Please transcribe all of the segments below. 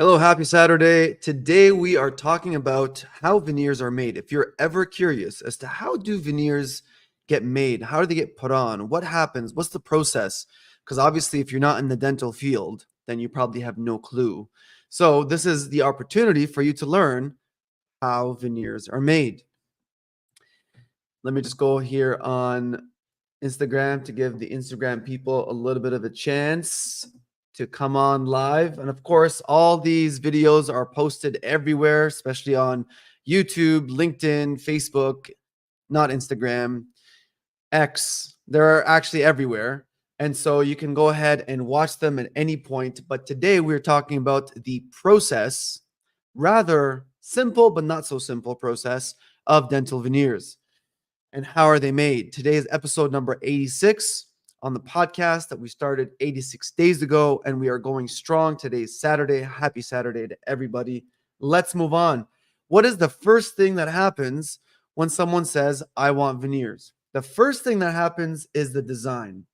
Hello, happy Saturday. Today we are talking about how veneers are made. If you're ever curious as to how do veneers get made, how do they get put on, what happens, what's the process? Because obviously if you're not in the dental field, then you probably have no clue. So this is the opportunity for you to learn how veneers are made. Let me just go here on Instagram to give the Instagram people a little bit of a chance to come on live. And of course, all these videos are posted everywhere, especially on YouTube, LinkedIn, Facebook, not Instagram, X. They're actually everywhere. And so you can go ahead and watch them at any point. But today we're talking about the process, rather simple but not so simple process of dental veneers. And how are they made? Today is episode number 86 on the podcast that we started 86 days ago, and we are going strong. Today's Saturday. Happy Saturday to everybody. Let's move on. What is the first thing that happens when someone says, I want veneers? The first thing that happens is the design.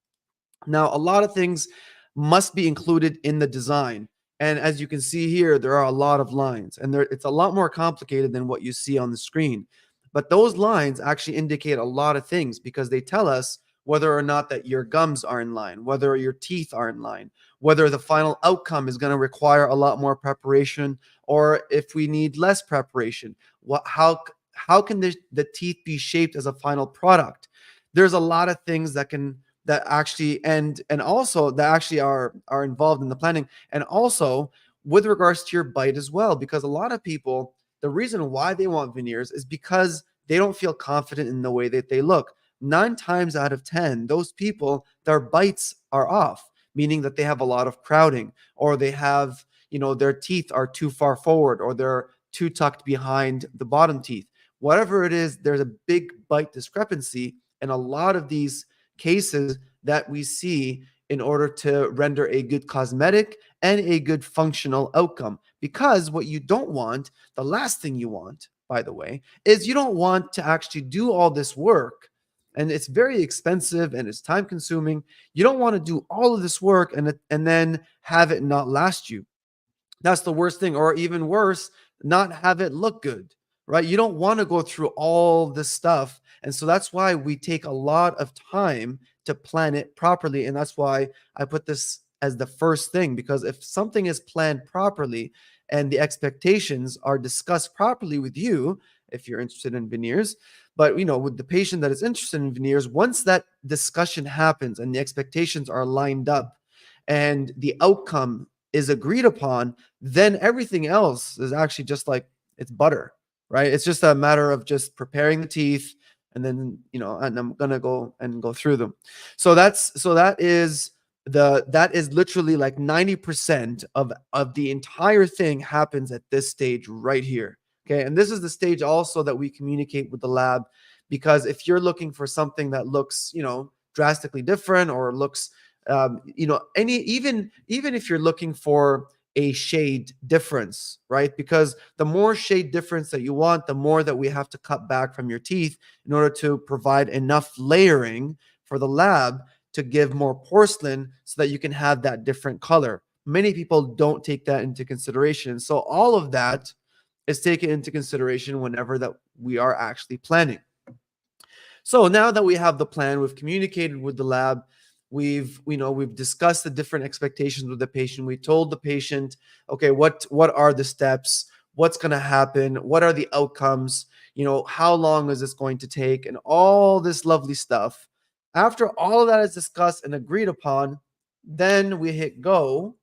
Now, a lot of things must be included in the design. And as you can see here, there are a lot of lines, and it's a lot more complicated than what you see on the screen. But those lines actually indicate a lot of things because they tell us whether or not that your gums are in line, whether your teeth are in line, whether the final outcome is going to require a lot more preparation, or if we need less preparation. How can the teeth be shaped as a final product? There's a lot of things that actually and also that actually are involved in the planning, and also with regards to your bite as well, because a lot of people, the reason why they want veneers is because they don't feel confident in the way that they look. 9 times out of 10, those people, their bites are off, meaning that they have a lot of crowding, or they have, their teeth are too far forward, or they're too tucked behind the bottom teeth. Whatever it is, there's a big bite discrepancy, and a lot of these cases that we see in order to render a good cosmetic and a good functional outcome. Because what you don't want, the last thing you want, by the way, is you don't want to actually do all this work. And it's very expensive and it's time consuming. You don't want to do all of this work and then have it not last you. That's the worst thing. Or even worse, not have it look good, right? You don't want to go through all this stuff. And so that's why we take a lot of time to plan it properly. And that's why I put this as the first thing, because if something is planned properly and the expectations are discussed properly with you, if you're interested in veneers, but with the patient that is interested in veneers, once that discussion happens and the expectations are lined up and the outcome is agreed upon, then everything else is actually just like it's butter, right? It's just a matter of just preparing the teeth, and then and I'm gonna go through them. So that is literally like 90% of the entire thing happens at this stage right here. Okay, and this is the stage also that we communicate with the lab, because if you're looking for something that looks drastically different, or looks even if you're looking for a shade difference, right? Because the more shade difference that you want, the more that we have to cut back from your teeth in order to provide enough layering for the lab to give more porcelain so that you can have that different color. Many people don't take that into consideration. So all of that is taken into consideration whenever that we are actually planning. So now that we have the plan, we've communicated with the lab, we've discussed the different expectations with the patient. We told the patient, okay, what are the steps, what's going to happen, what are the outcomes, how long is this going to take, and all this lovely stuff. After all of that is discussed and agreed upon, then we hit go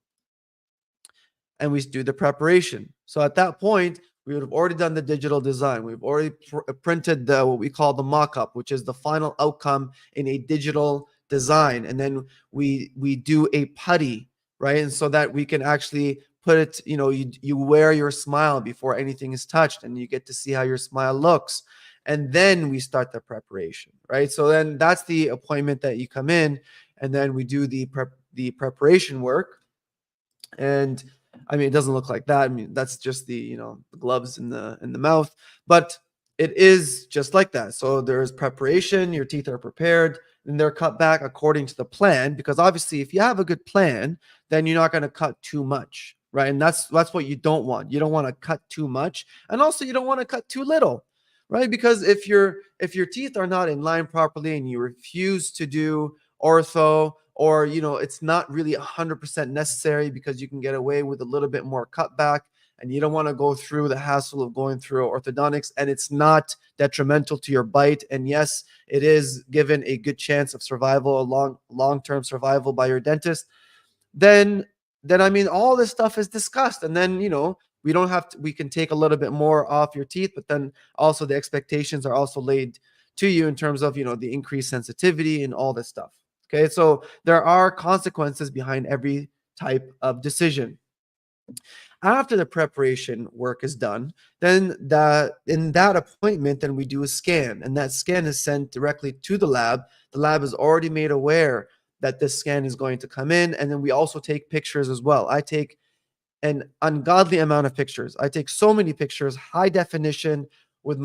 and we do the preparation. So at that point, we would have already done the digital design. We've already printed what we call the mock-up, which is the final outcome in a digital design. And then we do a putty, right? And so that we can actually put it, you wear your smile before anything is touched, and you get to see how your smile looks. And then we start the preparation, right? So then that's the appointment that you come in, and then we do the preparation work. And I mean, it doesn't look like that. I mean, that's just the the gloves in the mouth, but it is just like that. So there's preparation, your teeth are prepared, and they're cut back according to the plan, because obviously if you have a good plan, then you're not going to cut too much, right? And that's what you don't want. You don't want to cut too much, and also you don't want to cut too little, right? Because if your teeth are not in line properly and you refuse to do ortho, or it's not really 100% necessary because you can get away with a little bit more cutback, and you don't want to go through the hassle of going through orthodontics, and it's not detrimental to your bite, and yes, it is given a good chance of survival, a long-term survival by your dentist, then I mean all this stuff is discussed, and then we can take a little bit more off your teeth, but then also the expectations are also laid to you in terms of the increased sensitivity and all this stuff. Okay, so there are consequences behind every type of decision. After the preparation work is done, then in that appointment, then we do a scan, and that scan is sent directly to the lab. The lab is already made aware that this scan is going to come in, and then we also take pictures as well. I take an ungodly amount of pictures. I take so many pictures, high definition, with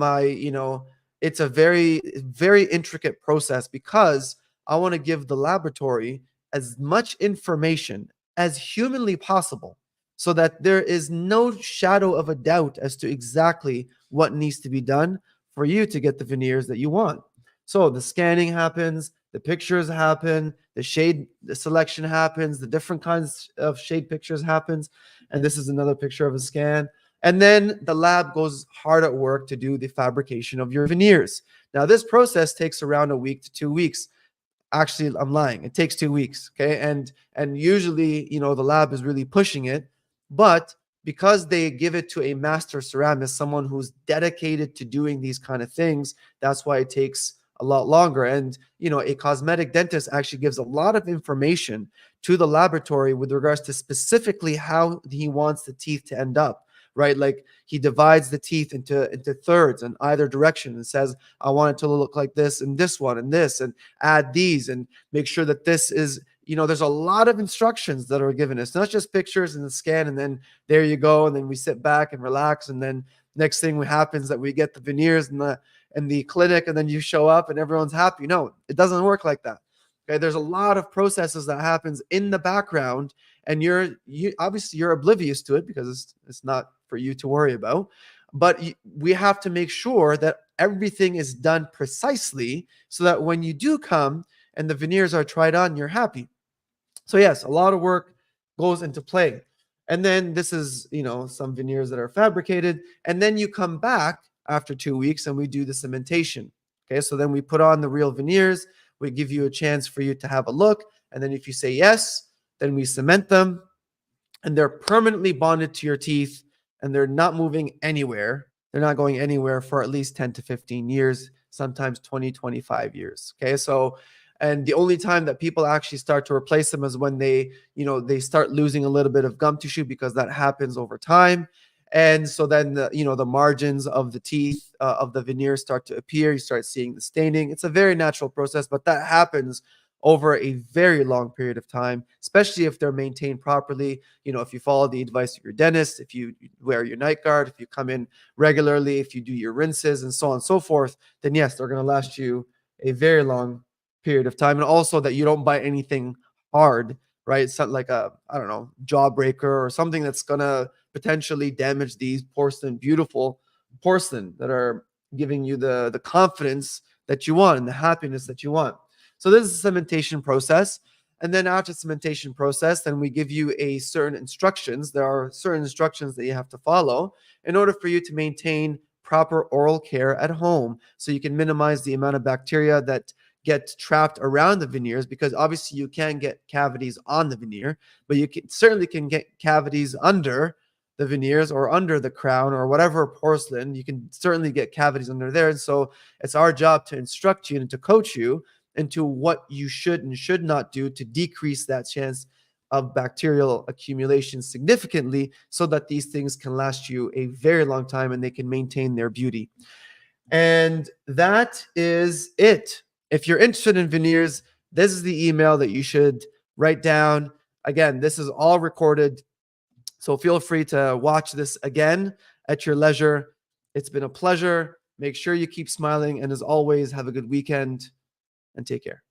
it's a very, very intricate process because I want to give the laboratory as much information as humanly possible so that there is no shadow of a doubt as to exactly what needs to be done for you to get the veneers that you want. So the scanning happens, the pictures happen, the selection happens, the different kinds of shade pictures happens, and this is another picture of a scan. And then the lab goes hard at work to do the fabrication of your veneers. Now, this process takes around a week to 2 weeks. Actually, I'm lying. It takes 2 weeks. Okay. And usually, the lab is really pushing it. But because they give it to a master ceramist, someone who's dedicated to doing these kind of things, that's why it takes a lot longer. And, a cosmetic dentist actually gives a lot of information to the laboratory with regards to specifically how he wants the teeth to end up, right? Like he divides the teeth into thirds in either direction and says, I want it to look like this and this one and this, and add these and make sure that this is, there's a lot of instructions that are given. It's not just pictures and the scan and then there you go. And then we sit back and relax. And then next thing happens that we get the veneers in the clinic, and then you show up and everyone's happy. No, it doesn't work like that. Okay, there's a lot of processes that happens in the background, and you obviously you're oblivious to it because it's not for you to worry about. But we have to make sure that everything is done precisely so that when you do come and the veneers are tried on, you're happy. So yes, a lot of work goes into play. And then this is, some veneers that are fabricated. And then you come back after 2 weeks and we do the cementation. Okay, so then we put on the real veneers. We give you a chance for you to have a look. And then if you say yes, then we cement them. And they're permanently bonded to your teeth and they're not moving anywhere. They're not going anywhere for at least 10 to 15 years, sometimes 20, 25 years. Okay, so and the only time that people actually start to replace them is when they start losing a little bit of gum tissue, because that happens over time. And so then the margins of the teeth of the veneer start to appear. You start seeing the staining. It's a very natural process, but that happens over a very long period of time, especially if they're maintained properly. If you follow the advice of your dentist, if you wear your night guard, if you come in regularly, if you do your rinses and so on and so forth, then yes, they're going to last you a very long period of time. And also that you don't buy anything hard, right? It's not like I don't know, jawbreaker or something that's going to potentially damage these beautiful porcelain that are giving you the confidence that you want and the happiness that you want. So this is the cementation process. And then after cementation process, then we give you certain instructions. There are certain instructions that you have to follow in order for you to maintain proper oral care at home, so you can minimize the amount of bacteria that get trapped around the veneers, because obviously you can get cavities on the veneer, but you certainly can get cavities under the veneers or under the crown or whatever porcelain. You can certainly get cavities under there. And so it's our job to instruct you and to coach you into what you should and should not do to decrease that chance of bacterial accumulation significantly, so that these things can last you a very long time and they can maintain their beauty. And that is it. If you're interested in veneers, this is the email that you should write down. Again, this is all recorded, so feel free to watch this again at your leisure. It's been a pleasure. Make sure you keep smiling, and as always, have a good weekend and take care.